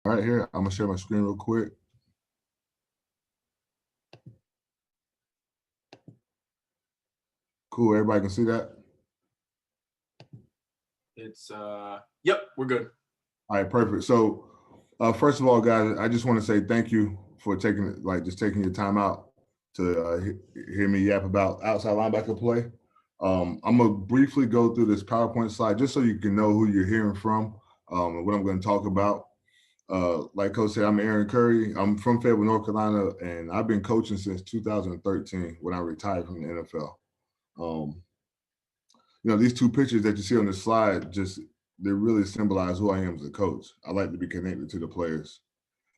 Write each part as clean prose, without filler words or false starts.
All right, here, I'm gonna share my screen real quick. Cool, everybody can see that? It's yep, we're good. All right, perfect. So first of all, guys, I just want to say thank you for taking your time out to hear me yap about outside linebacker play. I'm gonna briefly go through this PowerPoint slide just so you can know who you're hearing from and what I'm going to talk about. Like Coach said, I'm Aaron Curry. I'm from Fayetteville, North Carolina, and I've been coaching since 2013 when I retired from the NFL. Um, these two pictures that you see on the slide they really symbolize who I am as a coach. I like to be connected to the players.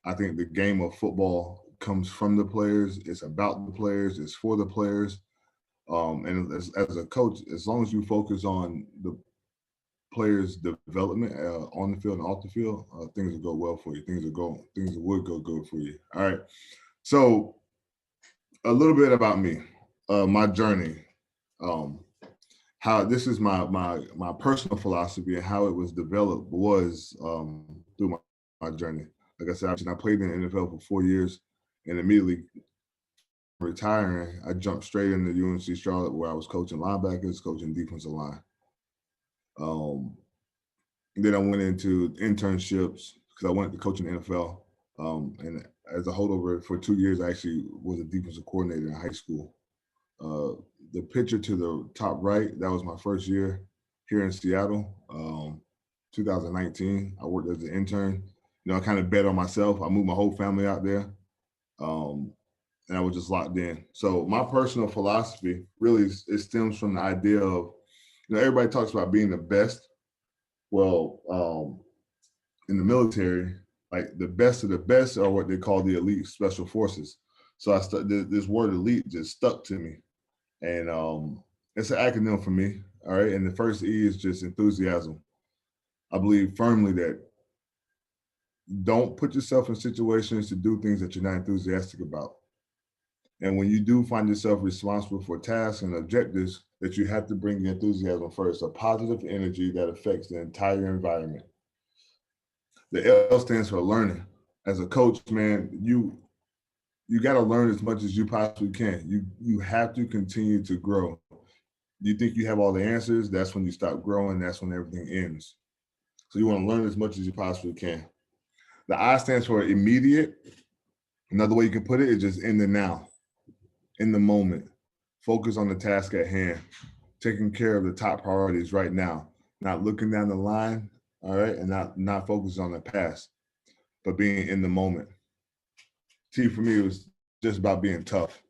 I think the game of football comes from the players. It's about the players. It's for the players. And as a coach, as long as you focus on the players' development on the field and off the field, things will go well for you. Things would go good for you. All right. So a little bit about me, my journey. Um, how this is my personal philosophy and how it was developed was through my journey. Like I said, I played in the NFL for 4 years, and immediately retiring, I jumped straight into UNC Charlotte, where I was coaching linebackers, coaching defensive line. Um, then I went into internships because I wanted to coach in the NFL. And as a holdover for 2 years, I actually was a defensive coordinator in high school. The picture to the top right, that was my first year here in Seattle, 2019. I worked as an intern. I kind of bet on myself. I moved my whole family out there, um, and I was just locked in. So my personal philosophy really it stems from the idea of, everybody talks about being the best. Well, in the military, like the best of the best are what they call the elite special forces. So this word elite just stuck to me, and it's an acronym for me. All right, and the first E is just enthusiasm. I believe firmly that don't put yourself in situations to do things that you're not enthusiastic about. And when you do find yourself responsible for tasks and objectives, that you have to bring the enthusiasm first, a positive energy that affects the entire environment. The L stands for learning. As a coach, man, you got to learn as much as you possibly can. You have to continue to grow. You think you have all the answers, that's when you stop growing, that's when everything ends. So you want to learn as much as you possibly can. The I stands for immediate. Another way you can put it is just in the now, in the moment. Focus on the task at hand, taking care of the top priorities right now, not looking down the line, all right, and not focusing on the past, but being in the moment. See, for me, it was just about being tough,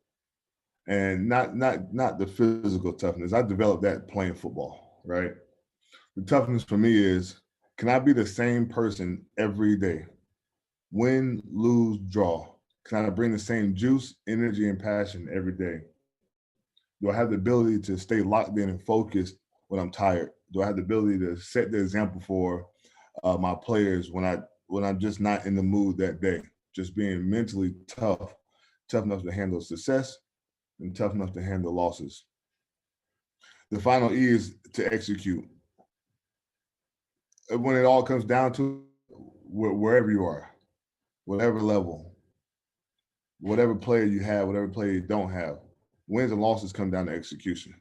and not the physical toughness. I developed that playing football, right? The toughness for me is, can I be the same person every day? Win, lose, draw. Can I bring the same juice, energy, and passion every day? Do I have the ability to stay locked in and focused when I'm tired? Do I have the ability to set the example for my players when I'm just not in the mood that day? Just being mentally tough, tough enough to handle success and tough enough to handle losses. The final E is to execute. When it all comes down to it, wherever you are, whatever level, whatever player you have, whatever player you don't have, wins and losses come down to execution.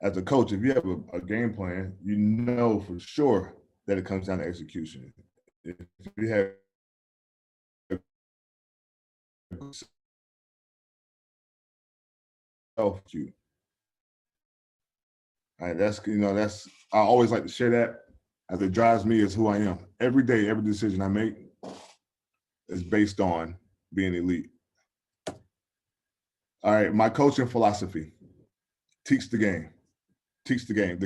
As a coach, if you have a game plan, you know for sure that it comes down to execution. If you have self-execute, that's I always like to share that as it drives me as who I am. Every day, every decision I make is based on being elite. All right, my coaching philosophy: teach the game. Teach the game.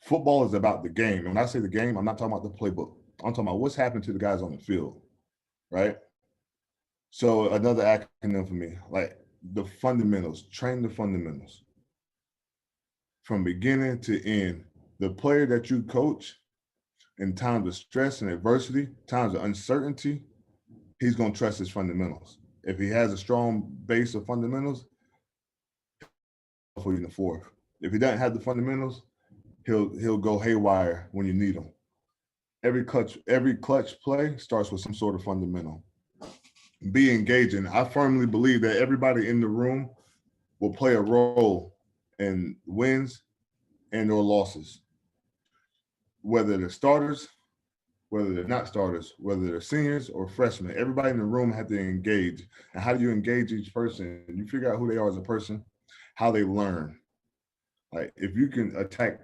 Football is about the game. And when I say the game, I'm not talking about the playbook. I'm talking about what's happening to the guys on the field, right? So another acronym for me, like the fundamentals, train the fundamentals from beginning to end. The player that you coach in times of stress and adversity, times of uncertainty, he's going to trust his fundamentals. If he has a strong base of fundamentals, for you in the fourth. If he doesn't have the fundamentals, he'll go haywire when you need him. every clutch play starts with some sort of fundamental. Be engaging. I firmly believe that everybody in the room will play a role in wins and or losses. Whether they're starters, whether they're not starters, whether they're seniors or freshmen, everybody in the room had to engage. And how do you engage each person? You figure out who they are as a person, how they learn. Like if you can attack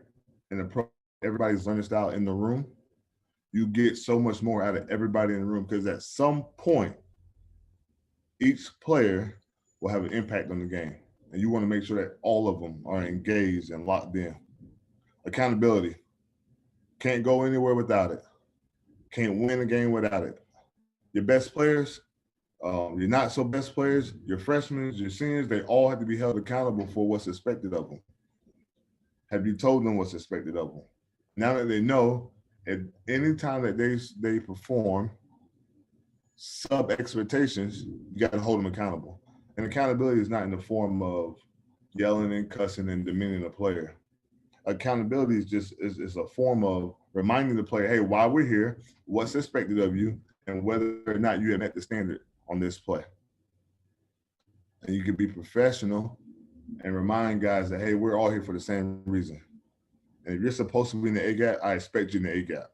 and approach everybody's learning style in the room, you get so much more out of everybody in the room because at some point, each player will have an impact on the game. And you want to make sure that all of them are engaged and locked in. Accountability. Can't go anywhere without it. Can't win a game without it. Your best players, your not so best players, your freshmen, your seniors, they all have to be held accountable for what's expected of them. Have you told them what's expected of them? Now that they know, at any time that they perform sub expectations, you got to hold them accountable. And accountability is not in the form of yelling and cussing and demeaning a player. Accountability is just is a form of reminding the player, hey, while we're here, what's expected of you, and whether or not you have met the standard on this play. And you can be professional and remind guys that, hey, we're all here for the same reason. And if you're supposed to be in the A gap, I expect you in the A gap.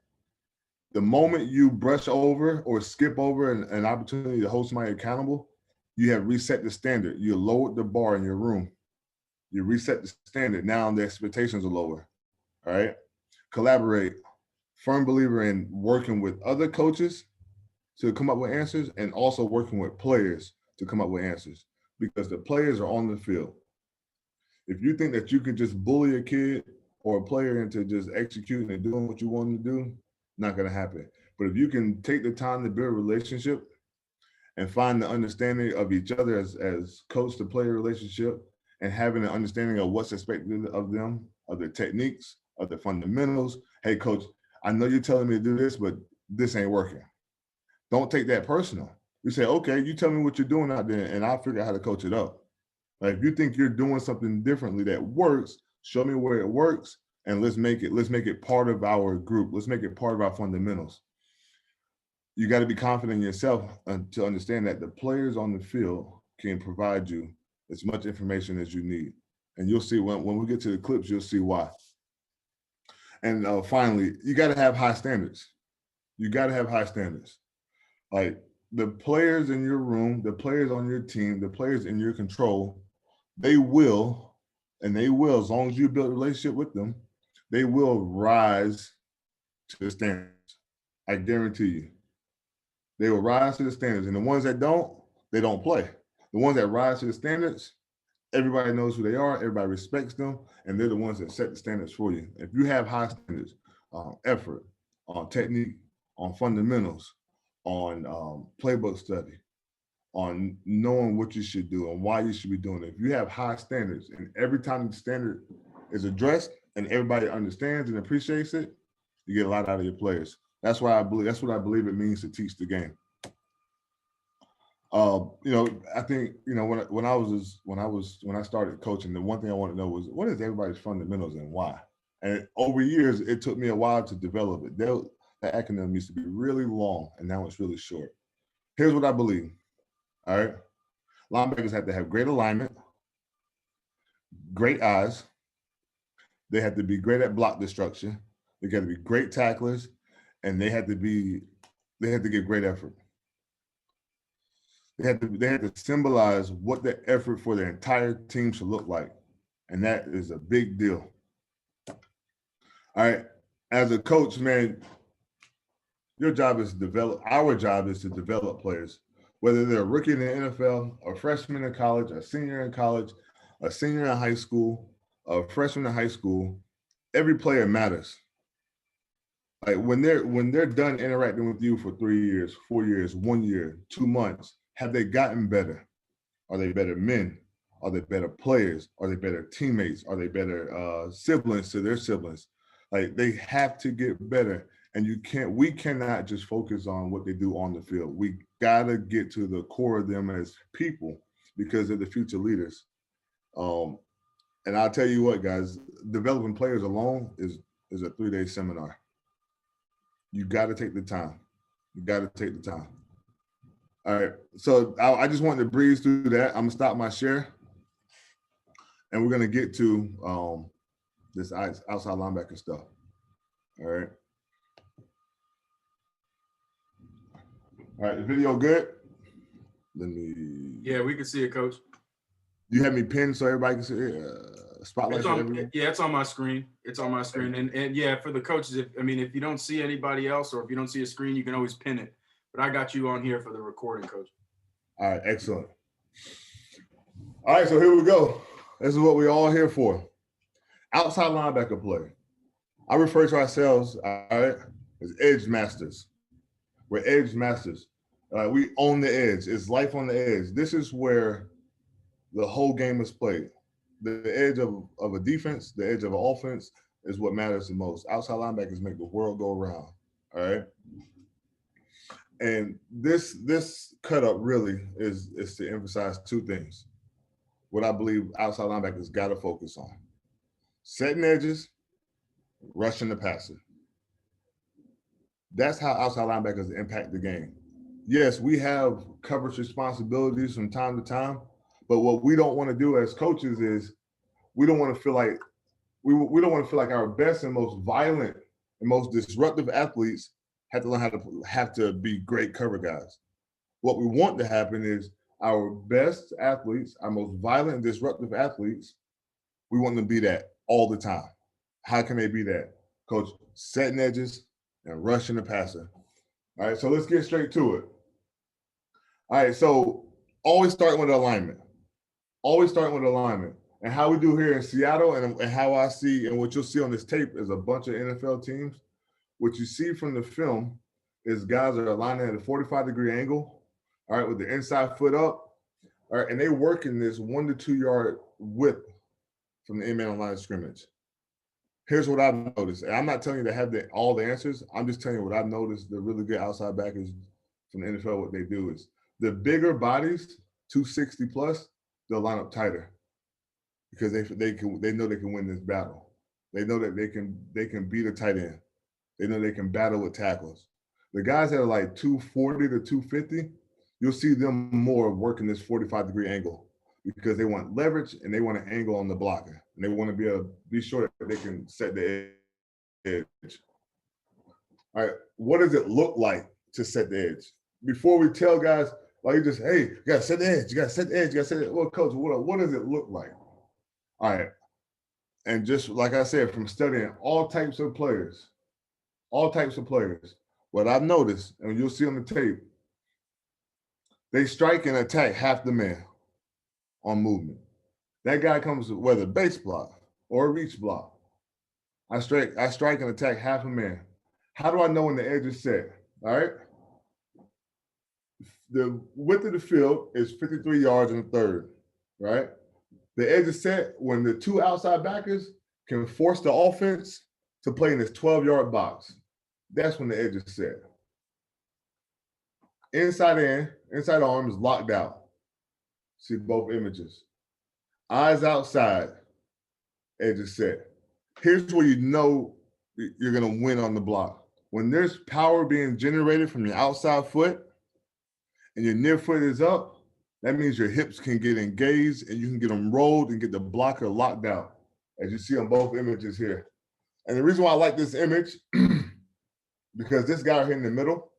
The moment you brush over or skip over an opportunity to hold somebody accountable, you have reset the standard. You lowered the bar in your room. You reset the standard. Now the expectations are lower. All right. Collaborate. Firm believer in working with other coaches to come up with answers and also working with players to come up with answers because the players are on the field. If you think that you can just bully a kid or a player into just executing and doing what you want them to do, not going to happen. But if you can take the time to build a relationship and find the understanding of each other as coach to player relationship and having an understanding of what's expected of them, of their techniques, of their fundamentals. Hey, coach, I know you're telling me to do this, but this ain't working. Don't take that personal. You say, okay, you tell me what you're doing out there and I'll figure out how to coach it up. Like if you think you're doing something differently that works, show me where it works and let's make it part of our group. Let's make it part of our fundamentals. You got to be confident in yourself to understand that the players on the field can provide you as much information as you need. And you'll see when we get to the clips, you'll see why. And finally, you got to have high standards. You got to have high standards. Like the players in your room, the players on your team, the players in your control, they will, as long as you build a relationship with them, they will rise to the standards. I guarantee you. They will rise to the standards. And the ones that don't, they don't play. The ones that rise to the standards, everybody knows who they are, everybody respects them, and they're the ones that set the standards for you. If you have high standards on effort, on technique, on fundamentals, on playbook study, on knowing what you should do and why you should be doing it. If you have high standards and every time the standard is addressed and everybody understands and appreciates it, you get a lot out of your players. That's what I believe it means to teach the game. I think, when I started coaching, the one thing I wanted to know was what is everybody's fundamentals and why? And over years, it took me a while to develop it. That acronym used to be really long and now it's really short. Here's what I believe. All right. Linebackers have to have great alignment, great eyes. They have to be great at block destruction. They got to be great tacklers, and they have to give great effort. They have to symbolize what the effort for the entire team should look like, and that is a big deal. All right. As a coach, man, your job is to develop. Our job is to develop players. Whether they're a rookie in the NFL, a freshman in college, a senior in college, a senior in high school, a freshman in high school, every player matters. Like when they're done interacting with you for 3 years, 4 years, 1 year, 2 months, have they gotten better? Are they better men? Are they better players? Are they better teammates? Are they better siblings to their siblings? Like they have to get better. And we cannot just focus on what they do on the field. We gotta get to the core of them as people because they're the future leaders. And I'll tell you what, guys, developing players alone is a 3-day seminar. You got to take the time. You got to take the time. All right. So I just wanted to breeze through that. I'm gonna stop my share, and we're gonna get to this outside linebacker stuff. All right. All right. The video good? Let me. Yeah, we can see it, Coach. You have me pinned so everybody can see it. Spotlight for everyone. Yeah, it's on my screen. It's on my screen. And yeah, for the coaches, if you don't see anybody else or if you don't see a screen, you can always pin it. But I got you on here for the recording, Coach. All right, excellent. All right, so here we go. This is what we're all here for. Outside linebacker play. I refer to ourselves, all right, as edge masters. We're edge masters. We own the edge. It's life on the edge. This is where the whole game is played. The edge of a defense, the edge of an offense is what matters the most. Outside linebackers make the world go around. All right. And this cut up really is to emphasize two things. What I believe outside linebackers got to focus on: setting edges, rushing the passer. That's how outside linebackers impact the game. Yes, we have coverage responsibilities from time to time, but what we don't want to do as coaches is we don't want to feel like we don't want to feel like our best and most violent and most disruptive athletes have to learn how to be great cover guys. What we want to happen is our best athletes, our most violent and disruptive athletes, we want them to be that all the time. How can they be that? Coach, setting edges and rushing the passer. All right, so let's get straight to it. All right, so always starting with alignment. Always starting with alignment. And how we do here in Seattle and how I see and what you'll see on this tape is a bunch of NFL teams. What you see from the film is guys are aligning at a 45-degree angle, all right, with the inside foot up, all right, and they work in this 1 to 2 yard width from the in-man line of scrimmage. Here's what I've noticed. And I'm not telling you to have all the answers. I'm just telling you what I've noticed. The really good outside backers from the NFL, what they do is the bigger bodies, 260 plus, they'll line up tighter because they know they can win this battle. They know that they can beat a tight end. They know they can battle with tackles. The guys that are like 240 to 250, you'll see them more working this 45-degree angle because they want leverage and they want an angle on the blocker. And they want to be able to be sure that they can set the edge. All right, what does it look like to set the edge? Before we tell guys, like you just, hey, you got to set the edge. You got to set the edge. You got to set it. Well, coach, what does it look like? All right. And just like I said, from studying all types of players, what I've noticed, and you'll see on the tape, they strike and attack half the man on movement. That guy comes with whether base block or a reach block. I strike and attack half a man. How do I know when the edge is set? All right. The width of the field is 53 yards and a third, right? The edge is set when the two outside backers can force the offense to play in this 12-yard box. That's when the edge is set. Inside arm is locked out. See both images. Eyes outside, edge is set. Here's where you know you're going to win on the block. When there's power being generated from your outside foot and your near foot is up, that means your hips can get engaged and you can get them rolled and get the blocker locked out, as you see on both images here. And the reason why I like this image, because this guy here in the middle,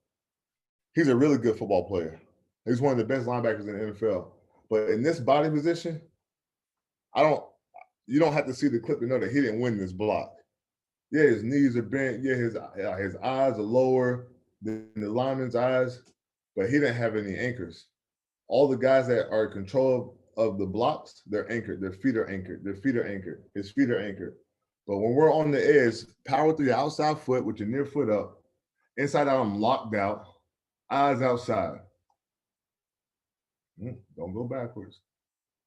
he's a really good football player. He's one of the best linebackers in the NFL. But in this body position, you don't have to see the clip to know that he didn't win this block. Yeah, his knees are bent. Yeah, his eyes are lower than the lineman's eyes, but he didn't have any anchors. All the guys that are in control of the blocks, they're anchored. Their feet are anchored. His feet are anchored. But when we're on the edge, power through your outside foot with your near foot up, inside out, I'm locked out, eyes outside. Don't go backwards.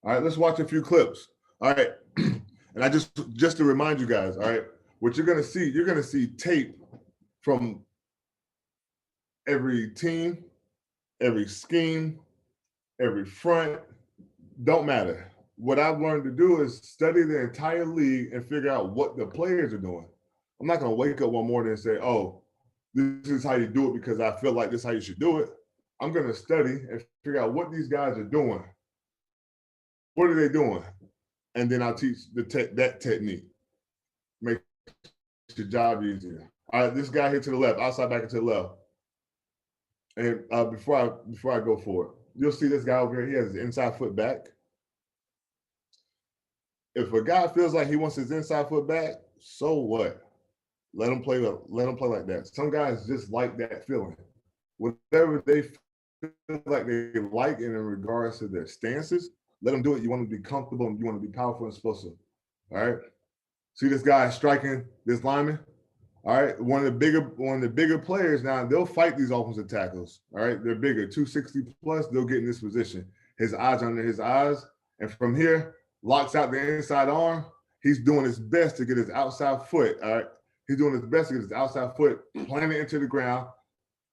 All right, let's watch a few clips. All right, and I just to remind you guys, all right, what you're gonna see tape from every team, every scheme, every front, don't matter. What I've learned to do is study the entire league and figure out what the players are doing. I'm not going to wake up one morning and say, oh, this is how you do it because I feel like this is how you should do it. I'm going to study and figure out what these guys are doing. What are they doing? And then I'll teach that technique. Make your job easier. All right, this guy here to the left, outside back into the left. And before I go for it, you'll see this guy over here. He has his inside foot back. If a guy feels like he wants his inside foot back, so what? Let him play like that. Some guys just like that feeling. Whatever they feel like they like in regards to their stances, let them do it. You want to be comfortable and you want to be powerful and explosive. All right. See this guy striking this lineman. All right. One of the bigger players now, they'll fight these offensive tackles. All right. They're bigger, 260 plus, they'll get in this position. His eyes under his eyes. And from here, locks out the inside arm. He's doing his best to get his outside foot. All right. He's doing his best to get his outside foot planted into the ground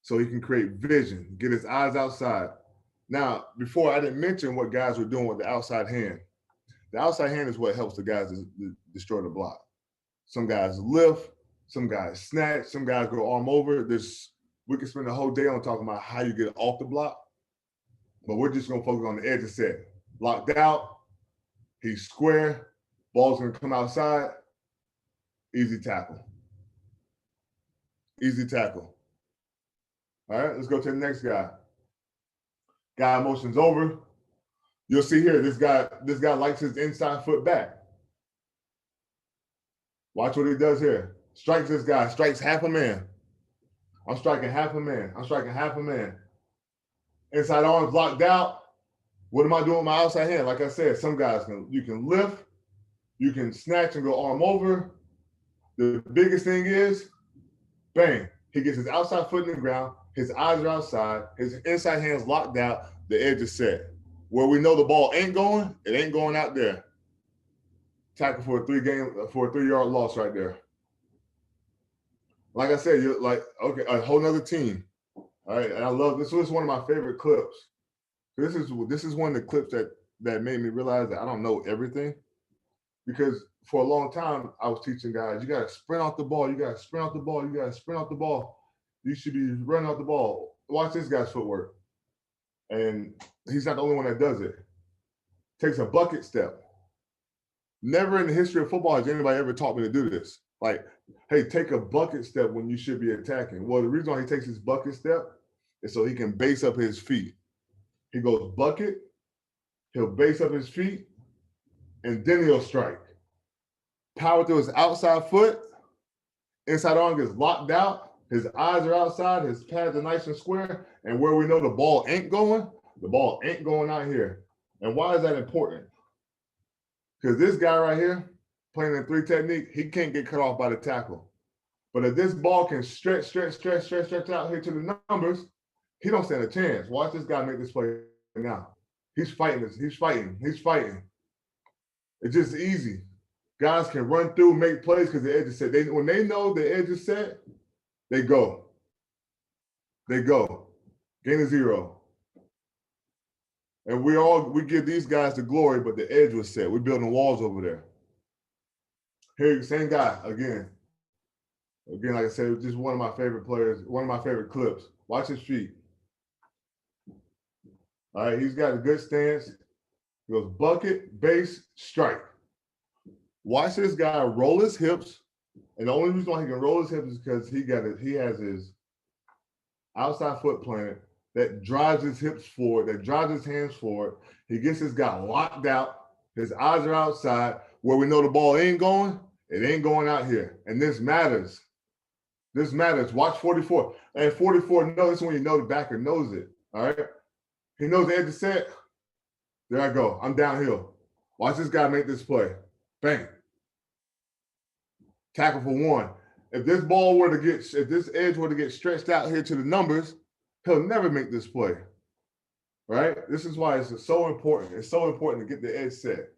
so he can create vision, get his eyes outside. Now, before I didn't mention what guys were doing with the outside hand. The outside hand is what helps the guys to destroy the block. Some guys lift, some guys snatch, some guys go arm over. We can spend the whole day on talking about how you get off the block, but we're just going to focus on the edge of set. Locked out, he's square, ball's going to come outside, easy tackle. Easy tackle. All right, let's go to the next guy. Guy motions over. You'll see here, this guy likes his inside foot back. Watch what he does here. Strikes this guy, strikes half a man. I'm striking half a man. I'm striking half a man. Inside arms locked out. What am I doing with my outside hand? Like I said, some guys you can lift, you can snatch and go arm over. The biggest thing is, bang, he gets his outside foot in the ground, his eyes are outside, his inside hand's locked out, the edge is set. Where we know the ball ain't going, it ain't going out there. Tackle for a 3-yard loss right there. Like I said, you're like, okay, a whole nother team. All right, and I love this. This was one of my favorite clips. This is one of the clips that made me realize that I don't know everything. Because for a long time, I was teaching guys, you got to sprint off the ball. You got to sprint off the ball. You got to sprint off the ball. You should be running off the ball. Watch this guy's footwork. And he's not the only one that does it. Takes a bucket step. Never in the history of football has anybody ever taught me to do this. Like, hey, take a bucket step when you should be attacking. Well, the reason why he takes his bucket step is so he can base up his feet. He goes bucket, he'll base up his feet, and then he'll strike. Power through his outside foot, inside arm gets locked out, his eyes are outside, his pads are nice and square, and where we know the ball ain't going out here. And why is that important? Because this guy right here, playing in 3 technique, he can't get cut off by the tackle. But if this ball can stretch out here to the numbers, he don't stand a chance. Watch this guy make this play now. He's fighting this. He's fighting. It's just easy. Guys can run through, make plays because the edge is set. When they know the edge is set, they go. Gain of 0. And we give these guys the glory, but the edge was set. We're building walls over there. Here, same guy again. Again, like I said, just one of my favorite players, one of my favorite clips. Watch his feet. All right, he's got a good stance. He goes bucket, base, strike. Watch this guy roll his hips. And the only reason why he can roll his hips is because he has his outside foot planted that drives his hips forward, that drives his hands forward. He gets this guy locked out. His eyes are outside. Where we know the ball ain't going, it ain't going out here. And this matters. Watch 44. And 44, this is when you know the backer knows it. All right? He knows the edge is set. There I go. I'm downhill. Watch this guy make this play. Bang. Tackle for 1. If this edge were to get stretched out here to the numbers, he'll never make this play. Right? This is why it's so important. It's so important to get the edge set.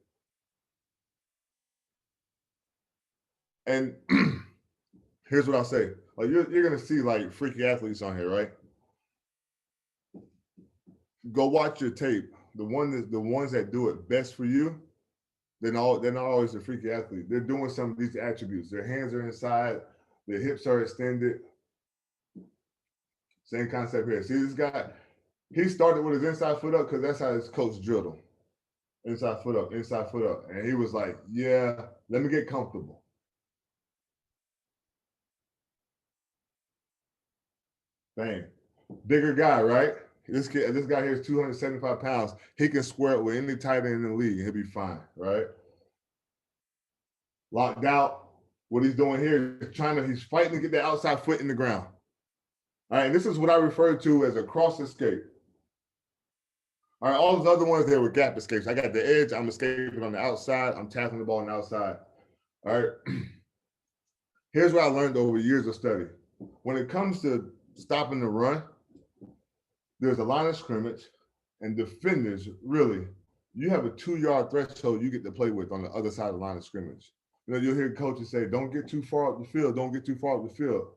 And here's what I'll say. Like you're going to see like freaky athletes on here, right? Go watch your tape. The ones that do it best for you, they're not always a freaky athlete. They're doing some of these attributes. Their hands are inside, their hips are extended. Same concept here. See this guy, he started with his inside foot up because that's how his coach drilled him. Inside foot up, inside foot up. And he was like, yeah, let me get comfortable. Bang. Bigger guy, right? This guy here is 275 pounds. He can square it with any tight end in the league and he'll be fine, right? Locked out. What he's doing here is he's fighting to get the outside foot in the ground. All right, and this is what I refer to as a cross escape. All right, all those other ones there were gap escapes. I got the edge, I'm escaping on the outside, I'm tackling the ball on the outside. All right. Here's what I learned over years of study. When it comes to stopping the run, there's a line of scrimmage, and defenders, really, you have a 2-yard threshold you get to play with on the other side of the line of scrimmage. You know, you'll hear coaches say, don't get too far up the field, don't get too far up the field.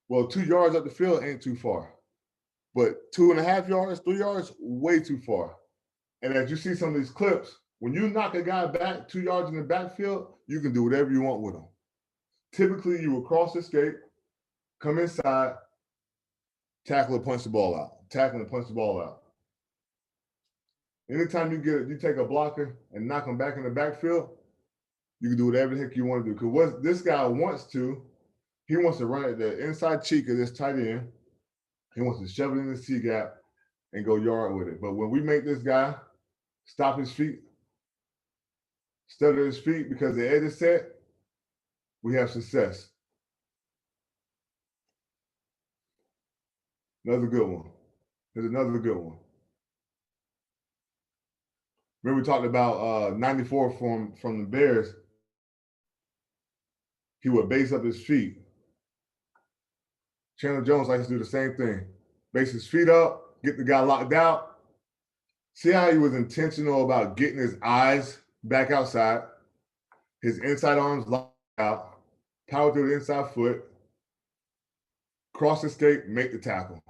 Well, 2 yards up the field ain't too far. But 2.5 yards, 3 yards, way too far. And as you see some of these clips, when you knock a guy back 2 yards in the backfield, you can do whatever you want with him. Typically, you will cross escape, come inside, tackle and punch the ball out. Tackle and punch the ball out. Anytime you take a blocker and knock him back in the backfield, you can do whatever the heck you want to do. Because what this guy wants to, he wants to run at the inside cheek of this tight end. He wants to shove it in the C gap and go yard with it. But when we make this guy stop his feet, stutter his feet because the edge is set, we have success. Another good one. Here's another good one. Remember we talked about 94 from the Bears. He would base up his feet. Chandler Jones likes to do the same thing. Base his feet up, get the guy locked out. See how he was intentional about getting his eyes back outside, his inside arms locked out, power through the inside foot, cross escape, make the tackle.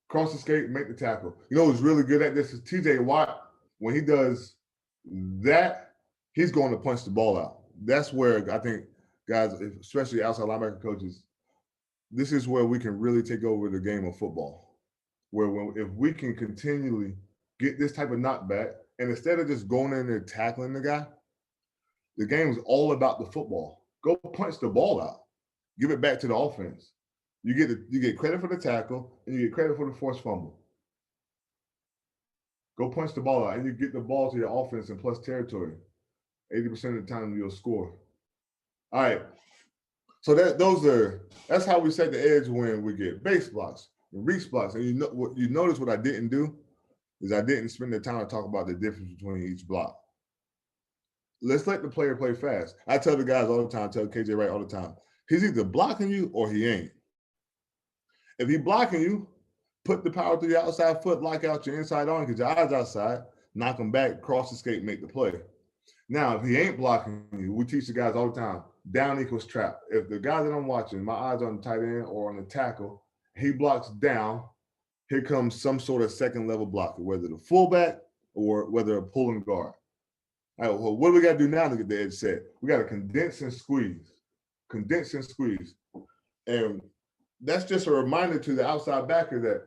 Cross escape, make the tackle. You know who's really good at this is TJ Watt. When he does that, he's going to punch the ball out. That's where I think guys, especially outside linebacker coaches, this is where we can really take over the game of football. If we can continually get this type of knockback, and instead of just going in there tackling the guy, the game is all about the football. Go punch the ball out. Give it back to the offense. You get credit for the tackle, and you get credit for the forced fumble. Go punch the ball out, and you get the ball to your offense in plus territory. 80% of the time, you'll score. All right. So that's how we set the edge when we get base blocks, reach blocks. And you notice what I didn't do is I didn't spend the time to talk about the difference between each block. Let's let the player play fast. I tell the guys all the time, tell KJ Wright all the time, he's either blocking you or he ain't. If he's blocking you, put the power through your outside foot, lock out your inside arm, get your eyes outside, knock him back, cross escape, make the play. Now, if he ain't blocking you, we teach the guys all the time, down equals trap. If the guy that I'm watching, my eyes on the tight end or on the tackle, he blocks down, here comes some sort of second level blocker, whether the fullback or whether a pulling guard. All right, well, what do we got to do now to get the edge set? We got to condense and squeeze. Condense and squeeze. And that's just a reminder to the outside backer that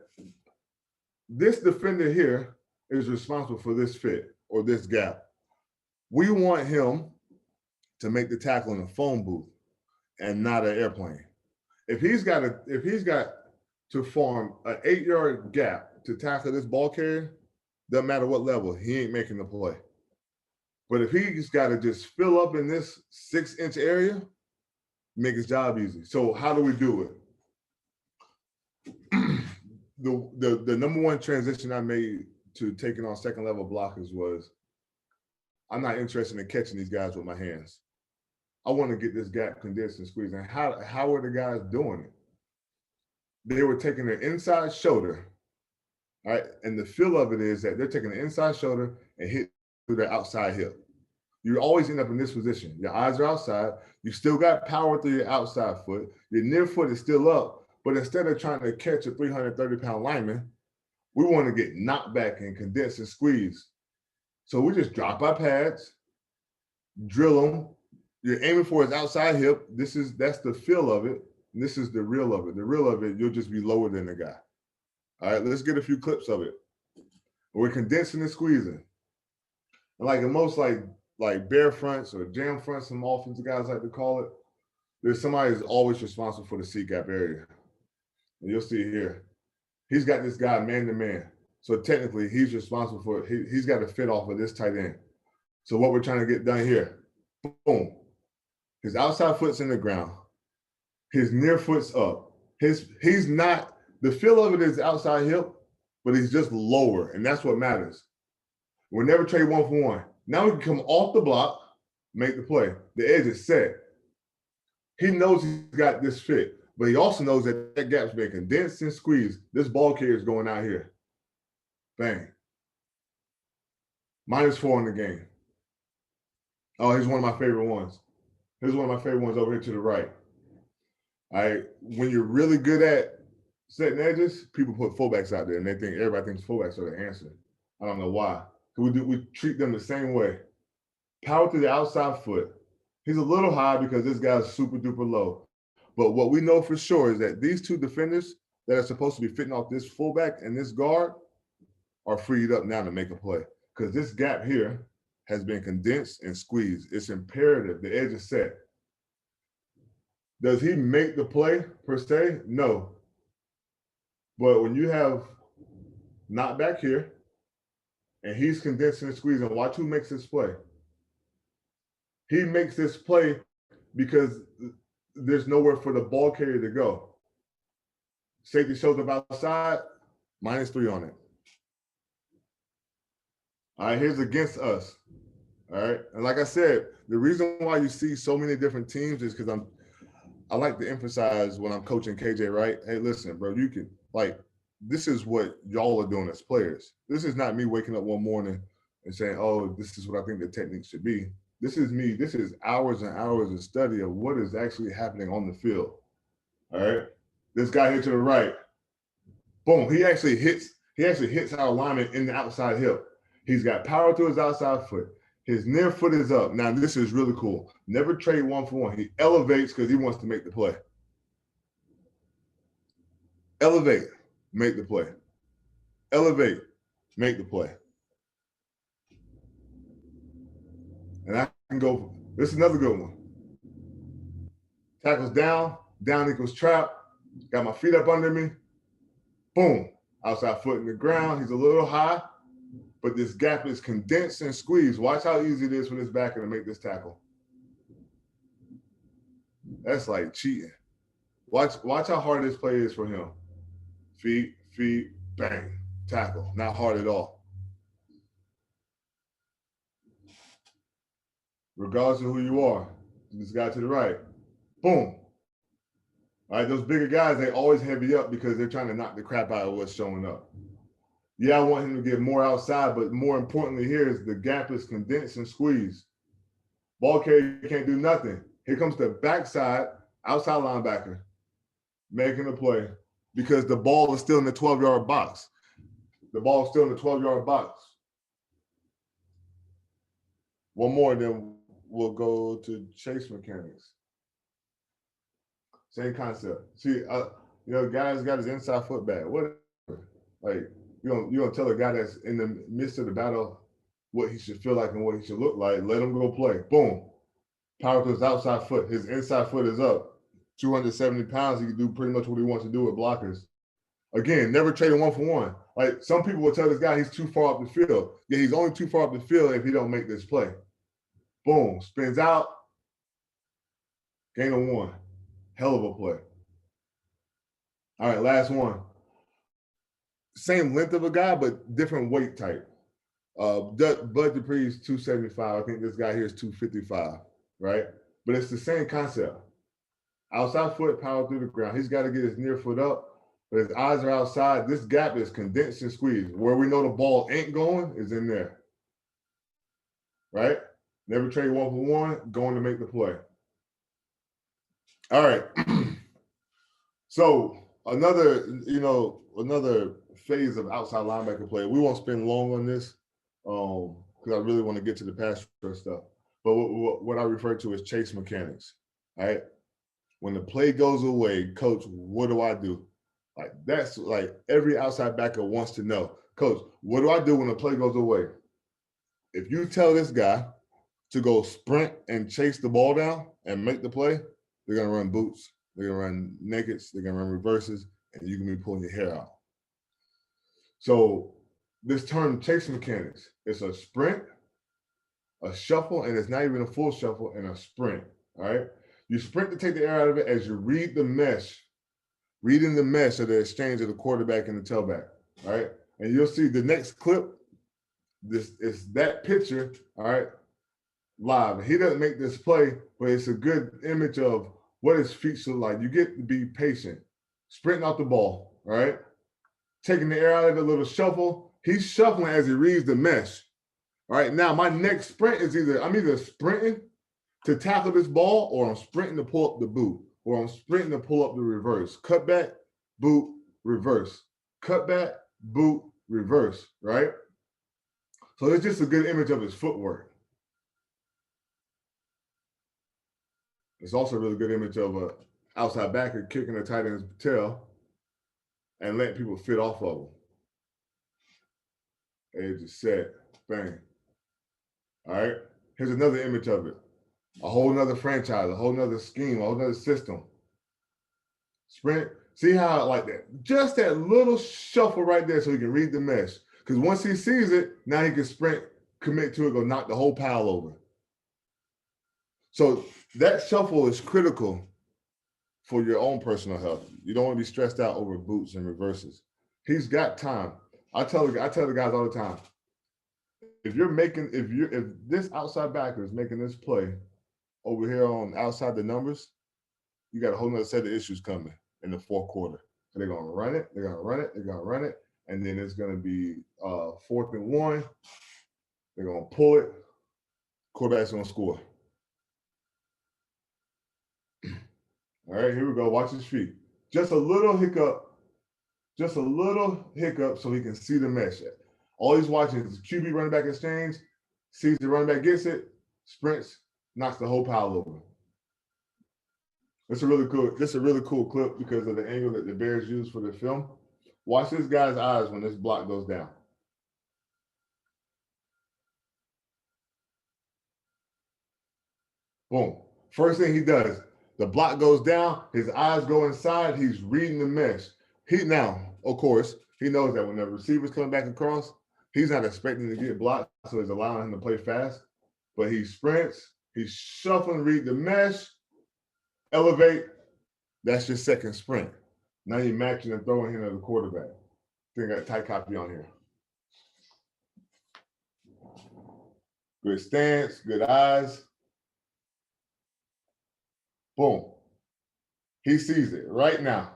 this defender here is responsible for this fit or this gap. We want him to make the tackle in a phone booth and not an airplane. If he's got to form an 8-yard gap to tackle this ball carrier, doesn't matter what level, he ain't making the play. But if he's got to just fill up in this 6-inch area, make his job easy. So how do we do it? The number one transition I made to taking on second level blockers was I'm not interested in catching these guys with my hands. I want to get this gap condensed and squeezed. And how are the guys doing it? They were taking their inside shoulder, right? And the feel of it is that they're taking the inside shoulder and hit through their outside hip. You always end up in this position. Your eyes are outside. You still got power through your outside foot. Your near foot is still up. But instead of trying to catch a 330-pound lineman, we want to get knocked back and condense and squeeze. So we just drop our pads, drill them. You're aiming for his outside hip. That's the feel of it. And this is the real of it. The real of it, you'll just be lower than the guy. All right, let's get a few clips of it. We're condensing and squeezing. And like in most like bear fronts or jam fronts, some offensive guys like to call it, there's somebody who's always responsible for the C gap area. And you'll see here, he's got this guy man to man. So technically, he's responsible for it. He's got to fit off of this tight end. So what we're trying to get done here, boom, his outside foot's in the ground, his near foot's up. He's not, the feel of it is outside hip, but he's just lower, and that's what matters. We'll never trade 1-for-1. Now we can come off the block, make the play. The edge is set. He knows he's got this fit, but he also knows that that gap's been condensed and squeezed. This ball carrier is going out here. Bang. -4 in the game. Oh, here's one of my favorite ones. Here's one of my favorite ones over here to the right. All right, when you're really good at setting edges, people put fullbacks out there, and everybody thinks fullbacks are the answer. I don't know why. We treat them the same way. Power to the outside foot. He's a little high because this guy's super duper low. But what we know for sure is that these two defenders that are supposed to be fitting off this fullback and this guard are freed up now to make a play. Because this gap here has been condensed and squeezed. It's imperative. The edge is set. Does he make the play per se? No. But when you have not back here and he's condensing and squeezing, watch who makes this play. He makes this play because there's nowhere for the ball carrier to go. Safety shows up outside, -3 on it. All right, here's against us. All right, and like I said, the reason why you see so many different teams is because I like to emphasize when I'm coaching KJ, right? Hey, listen, bro, you can, like, this is what y'all are doing as players. This is not me waking up one morning and saying, oh, this is what I think the technique should be. This is me. This is hours and hours of study of what is actually happening on the field. All right. This guy here to the right, boom, he actually hits our alignment in the outside hip. He's got power to his outside foot. His near foot is up. Now, this is really cool. Never trade 1-for-1. He elevates because he wants to make the play. Elevate, make the play. Elevate, make the play. And I can go, this is another good one. Tackles down, down equals trap. Got my feet up under me. Boom, outside foot in the ground. He's a little high, but this gap is condensed and squeezed. Watch how easy it is for this backer to make this tackle. That's like cheating. Watch how hard this play is for him. Feet, bang, tackle. Not hard at all. Regardless of who you are, this guy to the right, boom. All right, those bigger guys, they always heavy up because they're trying to knock the crap out of what's showing up. Yeah, I want him to get more outside, but more importantly here is the gap is condensed and squeezed. Ball carrier can't do nothing. Here comes the backside, outside linebacker, making a play because the ball is still in the 12-yard box. The ball is still in the 12-yard box. One more, then we'll go to chase mechanics. Same concept. See, guys got his inside foot back. Whatever. Like, you don't tell a guy that's in the midst of the battle what he should feel like and what he should look like. Let him go play. Boom. Power to his outside foot. His inside foot is up. 270 pounds. He can do pretty much what he wants to do with blockers. Again, never trading 1-for-1. Like, some people will tell this guy he's too far up the field. Yeah, he's only too far up the field if he don't make this play. Boom. Spins out. Gain of 1. Hell of a play. All right, last one. Same length of a guy, but different weight type. Bud Dupree's 275. I think this guy here is 255, right? But it's the same concept. Outside foot, power through the ground. He's got to get his near foot up, but his eyes are outside. This gap is condensed and squeezed. Where we know the ball ain't going is in there, right? Never trade 1-for-1, going to make the play. All right. So another phase of outside linebacker play. We won't spend long on this because I really want to get to the pass rush stuff. But what I refer to as chase mechanics. All right. when the play goes away, coach, what do I do? Like that's like every outside backer wants to know, coach, what do I do when the play goes away? If you tell this guy to go sprint and chase the ball down and make the play, they're gonna run boots, they're gonna run nakeds, they're gonna run reverses, and you can be pulling your hair out. So this term chase mechanics, it's a sprint, a shuffle, and it's not even a full shuffle, and a sprint. All right. You sprint to take the air out of it as you read the mesh, reading the mesh of the exchange of the quarterback and the tailback. All right. And you'll see the next clip. This is that picture. All right. Live. He doesn't make this play, but it's a good image of what his feet look like. You get to be patient, sprinting off the ball. All right. Taking the air out of it, a little shuffle. He's shuffling as he reads the mesh. All right, now my next sprint is I'm either sprinting to tackle this ball, or I'm sprinting to pull up the boot, or I'm sprinting to pull up the reverse. Cut back, boot, reverse. Cut back, boot, reverse, right? So it's just a good image of his footwork. It's also a really good image of an outside backer kicking a tight end's tail and letting people fit off of him. Edge is set, bang. All right, here's another image of it. A whole nother franchise, a whole nother scheme, a whole nother system. Sprint, see how like that, just that little shuffle right there so he can read the mesh. Because once he sees it, now he can sprint, commit to it, go knock the whole pile over. So that shuffle is critical for your own personal health. You don't want to be stressed out over boots and reverses. He's got time. I tell the guys all the time, if this outside backer is making this play over here on outside the numbers, you got a whole nother set of issues coming in the fourth quarter. So they're gonna run it, and then it's gonna be 4th and 1. They're gonna pull it. Quarterback's gonna score. All right, here we go. Watch his feet. Just a little hiccup so he can see the mesh. All he's watching is the QB running back exchange, sees the running back, gets it, sprints, knocks the whole pile over. This is a really cool clip because of the angle that the Bears use for the film. Watch this guy's eyes when this block goes down. Boom. First thing he does, the block goes down, his eyes go inside, he's reading the mesh. Now, of course, he knows that when the receiver's coming back across, he's not expecting to get blocked, so he's allowing him to play fast. But he sprints, he's shuffling, read the mesh, elevate. That's your second sprint. Now you're matching and throwing him to the quarterback. I think I got a tight copy on here. Good stance, good eyes. Boom. He sees it right now.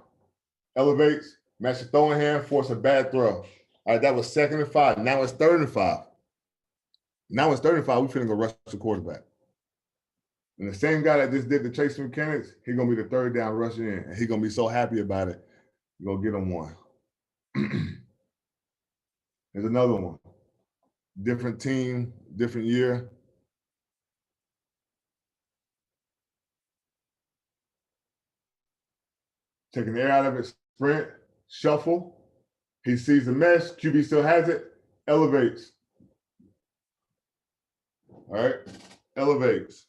Elevates, match the throwing hand, force a bad throw. All right, that was 2nd and 5. Now it's 3rd and 5. Now it's 3rd and 5. We finna go rush the quarterback. And the same guy that just did the chase mechanics, he's gonna be the 3rd down rushing in, and he's gonna be so happy about it. You're gonna get him one. Here's another one. Different team, different year. Taking the air out of it, sprint, shuffle. He sees the mesh, QB still has it, elevates. All right, elevates.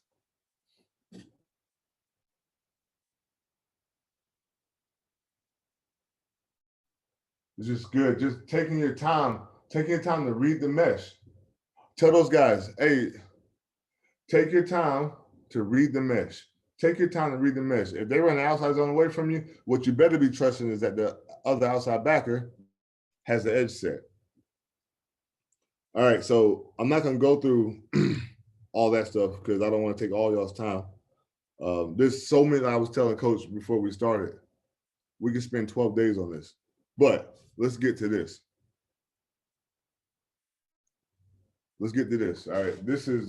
It's just good, just taking your time to read the mesh. Tell those guys, hey, take your time to read the mesh. Take your time to read the mesh. If they run the outside zone away from you, what you better be trusting is that the other outside backer has the edge set. All right, so I'm not going to go through all that stuff because I don't want to take all y'all's time. There's so many. I was telling Coach before we started, we could spend 12 days on this. But let's get to this. Let's get to this. All right, this is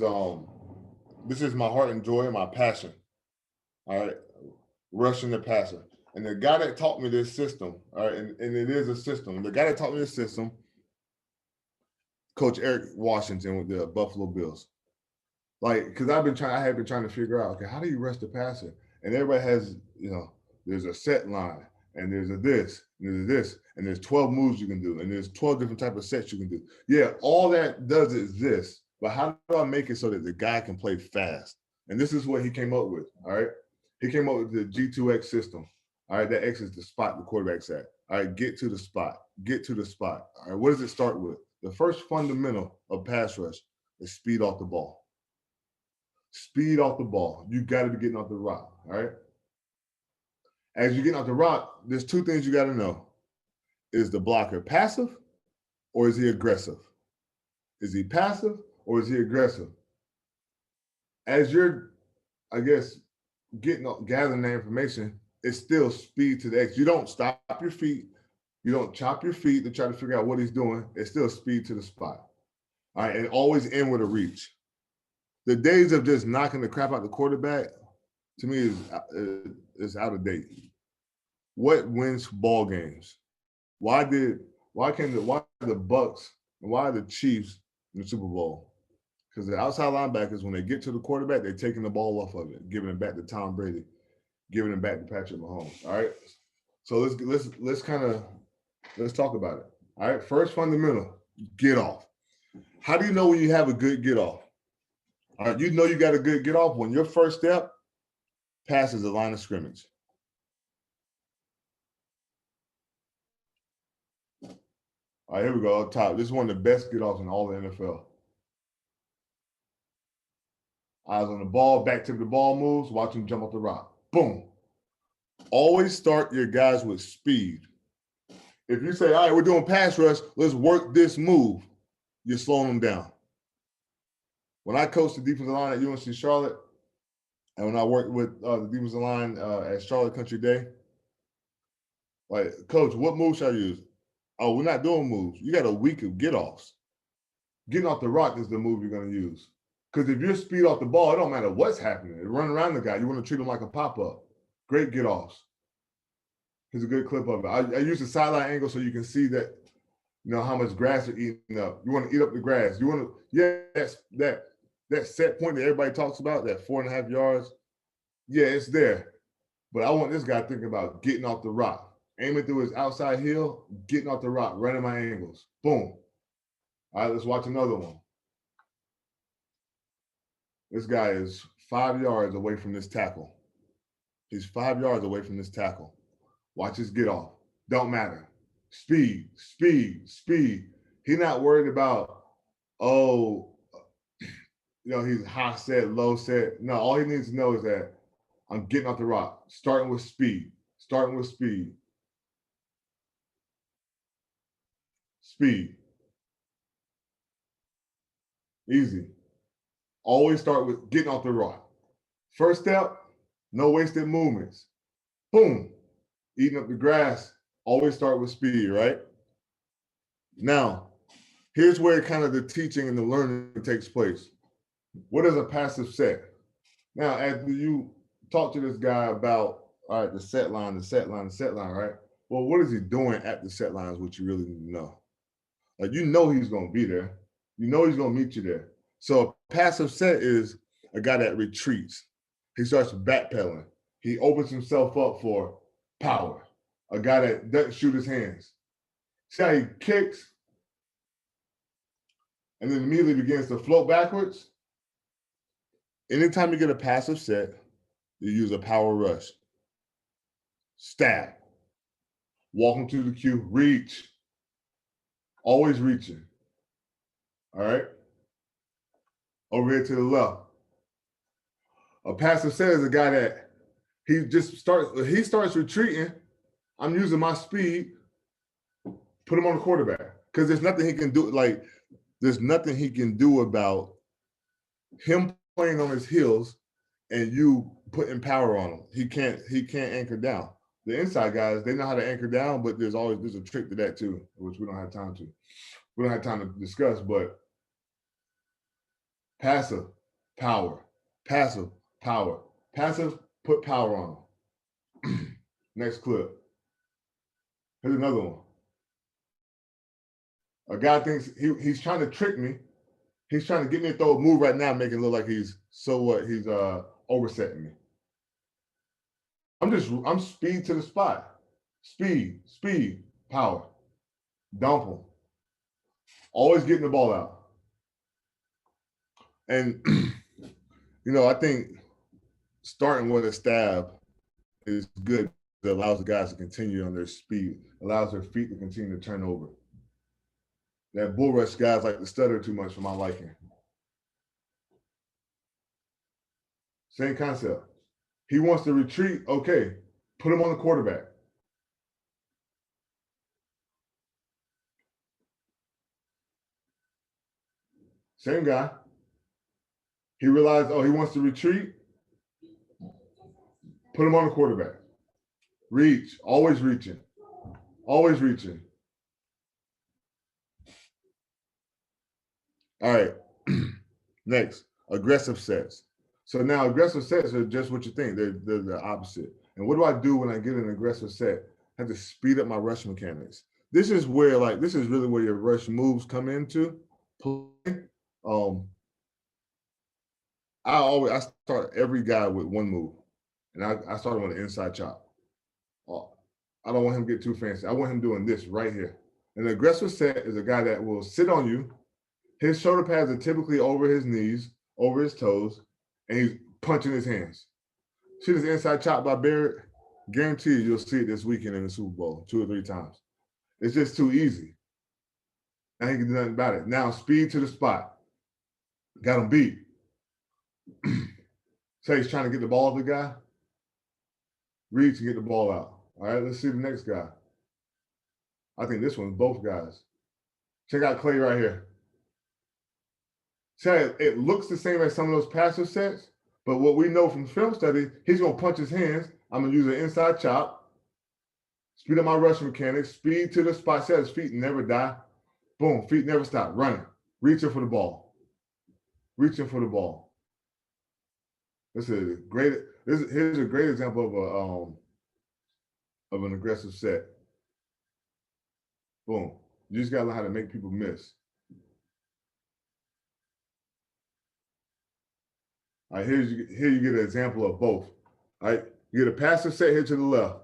my heart and joy and my passion. All right, rushing the passer. And the guy that taught me this system, all right, and it is a system. The guy that taught me this system, Coach Eric Washington with the Buffalo Bills. Like, because I had been trying to figure out, okay, how do you rush the passer? And everybody has, there's a set line, and there's a this, and there's this, and there's 12 moves you can do, and there's 12 different type of sets you can do. Yeah, all that does is this, but how do I make it so that the guy can play fast? And this is what he came up with, all right? He came up with the G2X system. All right, that X is the spot the quarterback's at. All right, get to the spot. Get to the spot. All right, what does it start with? The first fundamental of pass rush is speed off the ball. Speed off the ball. You got to be getting off the rock, all right? As you're getting off the rock, there's two things you got to know. Is the blocker passive or is he aggressive? Is he passive or is he aggressive? As you're, I guess, gathering that information, it's still speed to the X. You don't stop your feet. You don't chop your feet to try to figure out what he's doing. It's still speed to the spot. All right, and always end with a reach. The days of just knocking the crap out the quarterback, to me, is out of date. What wins ball games? Why the Bucks and why the Chiefs in the Super Bowl? Because the outside linebackers, when they get to the quarterback, they're taking the ball off of it, giving it back to Tom Brady, giving it back to Patrick Mahomes. All right. So let's talk about it. All right. First fundamental, get off. How do you know when you have a good get off? All right, you know you got a good get off when your first step passes the line of scrimmage. All right, here we go up top. This is one of the best get offs in all the NFL. Eyes on the ball, back to the ball moves, watch him jump off the rock. Boom. Always start your guys with speed. If you say, all right, we're doing pass rush, let's work this move, you're slowing them down. When I coached the defensive line at UNC Charlotte, and when I worked with the defensive line at Charlotte Country Day, like, coach, what move should I use? Oh, we're not doing moves. You got a week of get-offs. Getting off the rock is the move you're going to use. Because if you're speed off the ball, it don't matter what's happening. Run around the guy. You want to treat him like a pop-up. Great get-offs. Here's a good clip of it. I use the sideline angle so you can see that, how much grass you're eating up. You want to eat up the grass. You want to, that set point that everybody talks about, that 4.5 yards, yeah, it's there. But I want this guy thinking about getting off the rock. Aiming through his outside heel, getting off the rock, running my angles. Boom. All right, let's watch another one. This guy is 5 yards away from this tackle. He's 5 yards away from this tackle. Watch his get off. Don't matter. Speed, speed, speed. He's not worried about, he's high set, low set. No, all he needs to know is that I'm getting off the rock, starting with speed, Speed. Easy. Always start with getting off the rock. First step, no wasted movements. Boom. Eating up the grass. Always start with speed, right? Now, here's where kind of the teaching and the learning takes place. What is a passive set? Now, as you talk to this guy about, all right, the set line, right? Well, what is he doing at the set line is what you really need to know. Like, he's going to be there. He's going to meet you there. So a passive set is a guy that retreats. He starts backpedaling. He opens himself up for power. A guy that doesn't shoot his hands. See how he kicks and then immediately begins to float backwards? Anytime you get a passive set, you use a power rush. Stab. Walking to the cue, reach. Always reaching. All right? Over here to the left. A passive set is a guy that he starts retreating. I'm using my speed, put him on the quarterback. Because there's nothing he can do. Like, there's nothing he can do about him playing on his heels and you putting power on him. He can't anchor down. The inside guys, they know how to anchor down, but there's a trick to that too, which we don't have time to discuss, but passive, power, passive, power, passive, put power on him. Next clip. Here's another one. A guy thinks he's trying to trick me. He's trying to get me to throw a move right now, making it look like he's oversetting me. I'm speed to the spot. Speed, power. Dump them. Always getting the ball out. And, I think starting with a stab is good. It allows the guys to continue on their speed, allows their feet to continue to turn over. That bull rush guys like to stutter too much for my liking. Same concept. He wants to retreat. Okay, put him on the quarterback. Same guy. He realized, he wants to retreat. Put him on the quarterback. Reach. Always reaching. Always reaching. All right. Next, aggressive sets. So now aggressive sets are just what you think. They're the opposite. And what do I do when I get an aggressive set? I have to speed up my rush mechanics. This is really where your rush moves come into play. I start every guy with one move. And I start him with an inside chop. I don't want him to get too fancy. I want him doing this right here. An aggressive set is a guy that will sit on you. His shoulder pads are typically over his knees, over his toes, and he's punching his hands. See this inside chop by Barrett? Guarantee you'll see it this weekend in the Super Bowl 2 or 3 times. It's just too easy. And he can do nothing about it. Now, speed to the spot. Got him beat. Say he's trying to get the ball off the guy. Reach and get the ball out. All right, let's see the next guy. I think this one's both guys. Check out Clay right here. See, it looks the same as some of those passive sets, but what we know from film study, he's going to punch his hands. I'm going to use an inside chop. Speed up my rush mechanics. Speed to the spot. See how his feet never die. Boom, feet never stop. Running. Reaching for the ball. Reaching for the ball. Here's a great example of an aggressive set. Boom. You just got to learn how to make people miss. All right, here you get an example of both. All right, you get a passive set here to the left.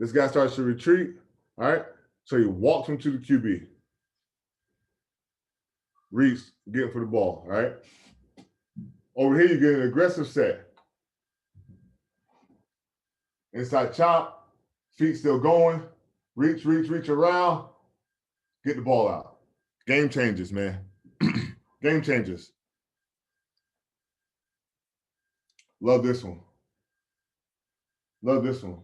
This guy starts to retreat. All right, so he walks him to the QB. Reach, getting for the ball. All right. Over here, you get an aggressive set. Inside chop, feet still going. Reach around. Get the ball out. Game changes, man. Game changes. Love this one. Love this one.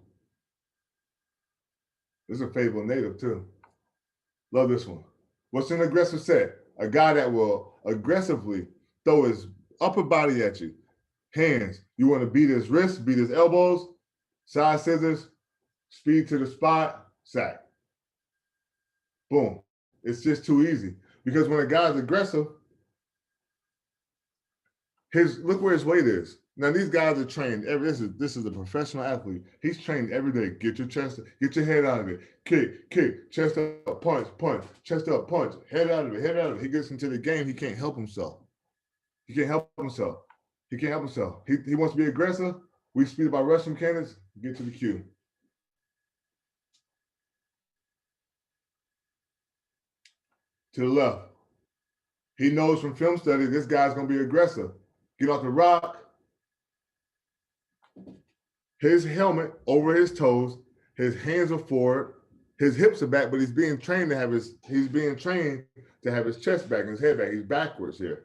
This is a Fayetteville native too. Love this one. What's an aggressive set? A guy that will aggressively throw his upper body at you. Hands. You want to beat his wrists, beat his elbows, side scissors, speed to the spot, sack. Boom. It's just too easy. Because when a guy's aggressive, look where his weight is. Now these guys are trained. This is a professional athlete. He's trained every day. Get your chest, get your head out of it. Kick, chest up, punch, chest up, punch, head out of it. He gets into the game. He can't help himself. He wants to be aggressive. We speed up our rush mechanics. Get to the cue. To the left. He knows from film study this guy's going to be aggressive. Get off the rock. His helmet over his toes. His hands are forward. His hips are back, but he's being trained to have his chest back and his head back. He's backwards here.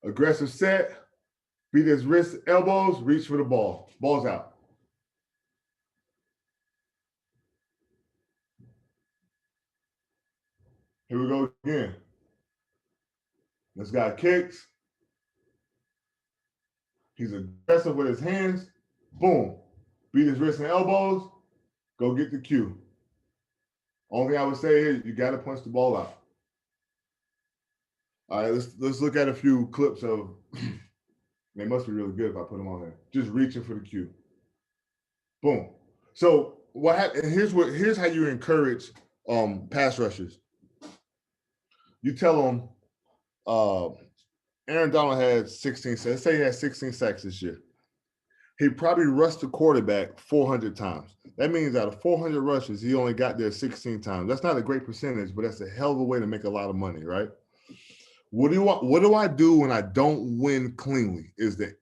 Aggressive set. Beat his wrists, elbows, reach for the ball. Ball's out. Here we go again. This guy kicks. He's aggressive with his hands. Boom. Beat his wrists and elbows. Go get the cue. Only thing I would say is you got to punch the ball out. All right, let's look at a few clips of. They must be really good if I put them on there. Just reaching for the cue. Boom. So what happened? Here's how you encourage pass rushers. You tell them, Aaron Donald had 16 sacks. Let's say he had 16 sacks this year. he probably rushed the quarterback 400 times. That means out of 400 rushes, he only got there 16 times. That's not a great percentage, but that's a hell of a way to make a lot of money, right? What do I do when I don't win cleanly?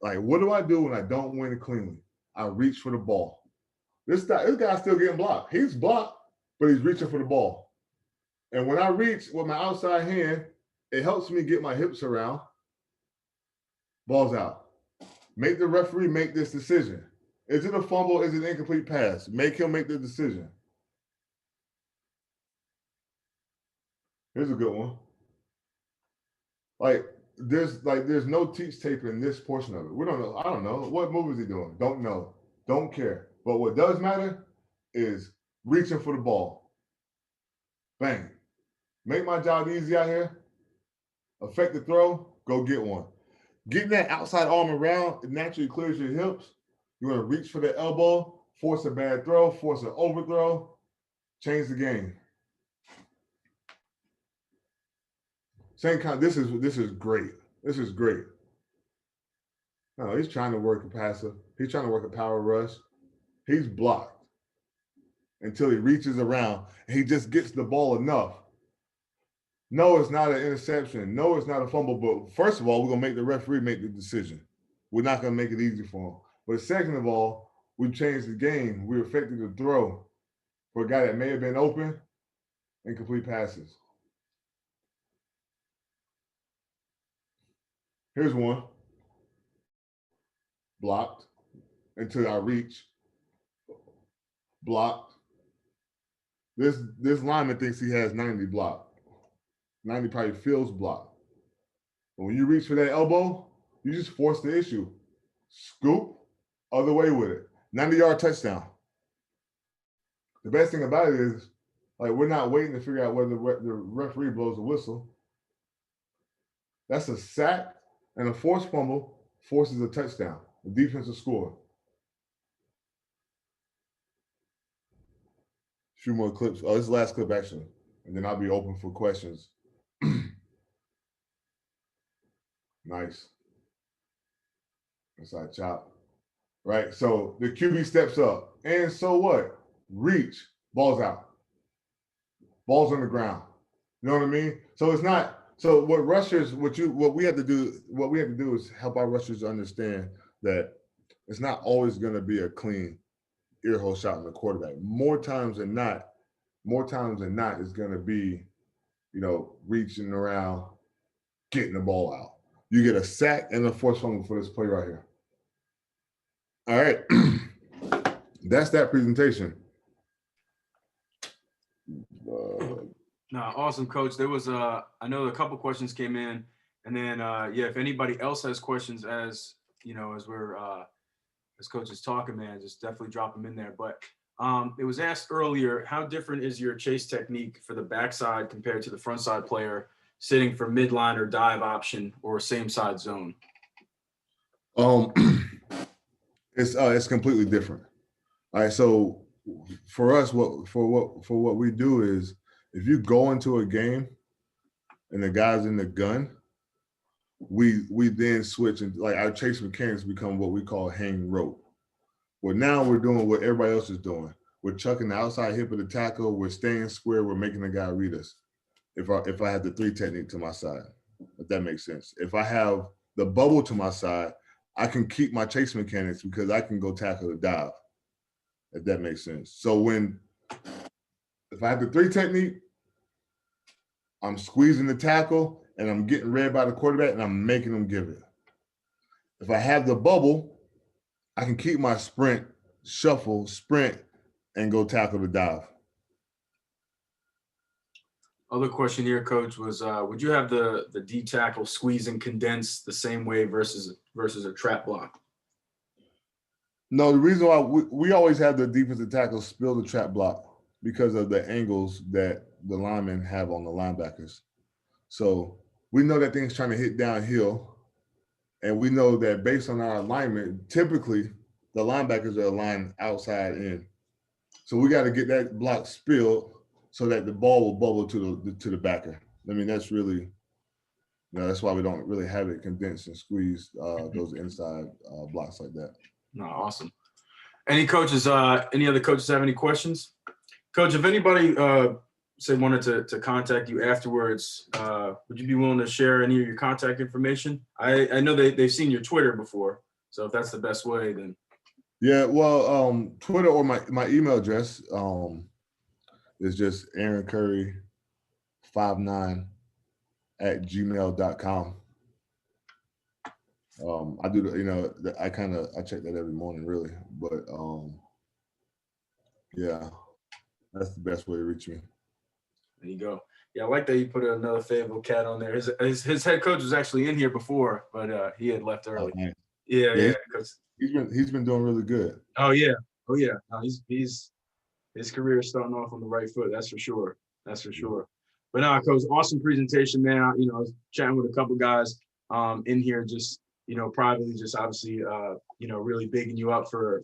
What do I do when I don't win cleanly? I reach for the ball. This guy's still getting blocked. He's blocked, but he's reaching for the ball. And when I reach with my outside hand, it helps me get my hips around. Ball's out. Make the referee make this decision. Is it a fumble? Is it an incomplete pass? Make him make the decision. Here's a good one. There's no teach tape in this portion of it. We don't know. I don't know. What move is he doing? Don't know. Don't care. But what does matter is reaching for the ball. Bang. Make my job easy out here. Affect the throw. Go get one. Getting that outside arm around, it naturally clears your hips. You want to reach for the elbow, force a bad throw, force an overthrow, change the game. Same kind. This is great. This is great. No, he's trying to work a passer. He's trying to work a power rush. He's blocked until he reaches around and he just gets the ball enough. No, it's not an interception. No, it's not a fumble. But first of all, we're going to make the referee make the decision. We're not going to make it easy for him. But second of all, we changed the game. We affected the throw for a guy that may have been open and complete passes. Here's one. Blocked until I reach. Blocked. This lineman thinks he has 90 blocked. 90 probably feels blocked. But when you reach for that elbow, you just force the issue. Scoop, other way with it. 90-yard touchdown. The best thing about it is, we're not waiting to figure out whether the referee blows the whistle. That's a sack, and a forced fumble forces a touchdown. The defense will score. A few more clips. Oh, this is the last clip, actually. And then I'll be open for questions. Nice. Inside chop. Right? So the QB steps up. And so what? Reach. Ball's out. Ball's on the ground. You know what I mean? So it's not. So what we have to do is help our rushers understand that it's not always going to be a clean ear hole shot in the quarterback. More times than not, it's going to be, reaching around, getting the ball out. You get a sack and a forced fumble for this play right here. All right. That's that presentation. No, awesome, Coach. There was I know a couple questions came in, and then if anybody else has questions, as Coach is talking, man, just definitely drop them in there. But it was asked earlier, how different is your chase technique for the backside compared to the front side player sitting for midline or dive option or same side zone? It's completely different. All right, so for us, what we do is, if you go into a game and the guy's in the gun, we then switch, and our chase mechanics become what we call hang rope. Well, now we're doing what everybody else is doing. We're chucking the outside hip of the tackle. We're staying square. We're making the guy read us. If I have the 3 technique to my side, if that makes sense. If I have the bubble to my side, I can keep my chase mechanics because I can go tackle the dive, if that makes sense. So if I have the 3 technique, I'm squeezing the tackle and I'm getting read by the quarterback and I'm making them give it. If I have the bubble, I can keep my sprint, shuffle, sprint, and go tackle the dive. Other question here, Coach, was would you have the D tackle squeeze and condense the same way versus a trap block? No, the reason why we always have the defensive tackle spill the trap block because of the angles that the linemen have on the linebackers. So we know that thing's trying to hit downhill, and we know that based on our alignment, typically the linebackers are aligned outside in. So we got to get that block spilled so that the ball will bubble to the backer. I mean, that's really, that's why we don't really have it condensed and squeezed those inside blocks like that. No, awesome. Any coaches, any other coaches have any questions? Coach, if anybody say wanted to contact you afterwards, would you be willing to share any of your contact information? I know they've seen your Twitter before, so if that's the best way, then. Yeah, well, Twitter or my email address is just aaroncurry59@gmail.com. I do I check that every morning really, but yeah, that's the best way to reach me. There you go. Yeah, I like that you put another Fayetteville cat on there. His head coach was actually in here before, but he had left early. Okay. Yeah. He's been doing really good. Oh yeah. No, he's his career is starting off on the right foot. That's for sure. But no, Coach, awesome presentation, man. I was chatting with a couple guys in here, just privately, just obviously really bigging you up for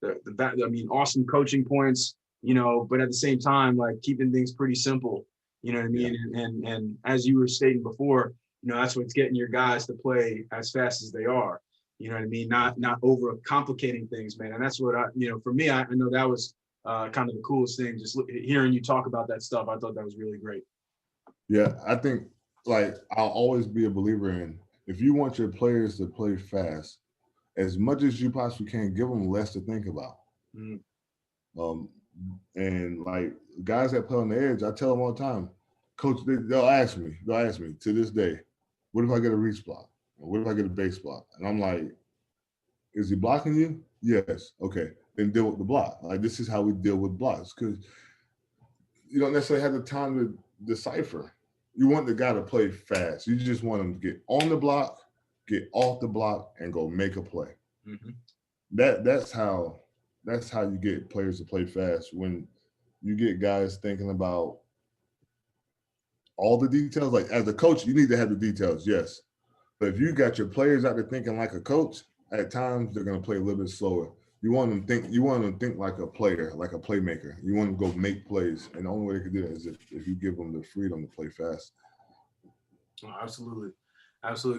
the awesome coaching points. But at the same time, like keeping things pretty simple, you know what I mean? Yeah. And as you were stating before, that's what's getting your guys to play as fast as they are, you know what I mean? Not over complicating things, man. And that's what for me, I know that was kind of the coolest thing, just hearing you talk about that stuff. I thought that was really great. Yeah, I think I'll always be a believer in, if you want your players to play fast, as much as you possibly can, give them less to think about. Mm. And like guys that play on the edge, I tell them all the time, Coach, they'll ask me to this day, what if I get a reach block? Or what if I get a base block? And I'm like, is he blocking you? Yes. Okay. Then deal with the block. Like, this is how we deal with blocks, because you don't necessarily have the time to decipher. You want the guy to play fast. You just want him to get on the block, get off the block, and go make a play. Mm-hmm. That's how you get players to play fast. When you get guys thinking about all the details, like as a coach, you need to have the details, yes. But if you got your players out there thinking like a coach, at times they're going to play a little bit slower. You want them to think like a player, like a playmaker. You want them to go make plays, and the only way they can do that is if you give them the freedom to play fast. Oh, absolutely,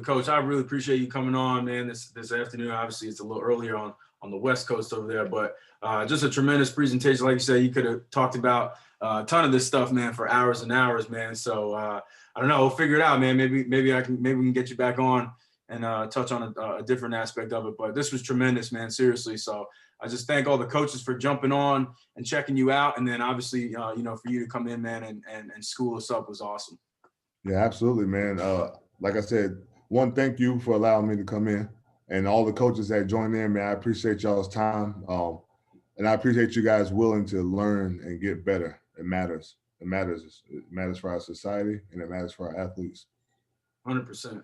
Coach. I really appreciate you coming on, man. This afternoon. Obviously, it's a little earlier on the West Coast over there, but just a tremendous presentation. Like you said, you could have talked about a ton of this stuff, man, for hours and hours, man. So I don't know. We'll figure it out, man. Maybe we can get you back on and touch on a different aspect of it. But this was tremendous, man. Seriously. So I just thank all the coaches for jumping on and checking you out, and then obviously, for you to come in, man, and school us up was awesome. Yeah, absolutely, man. Like I said, thank you for allowing me to come in, and all the coaches that joined in, man. I appreciate y'all's time, and I appreciate you guys willing to learn and get better. It matters. It matters for our society, and it matters for our athletes. 100%.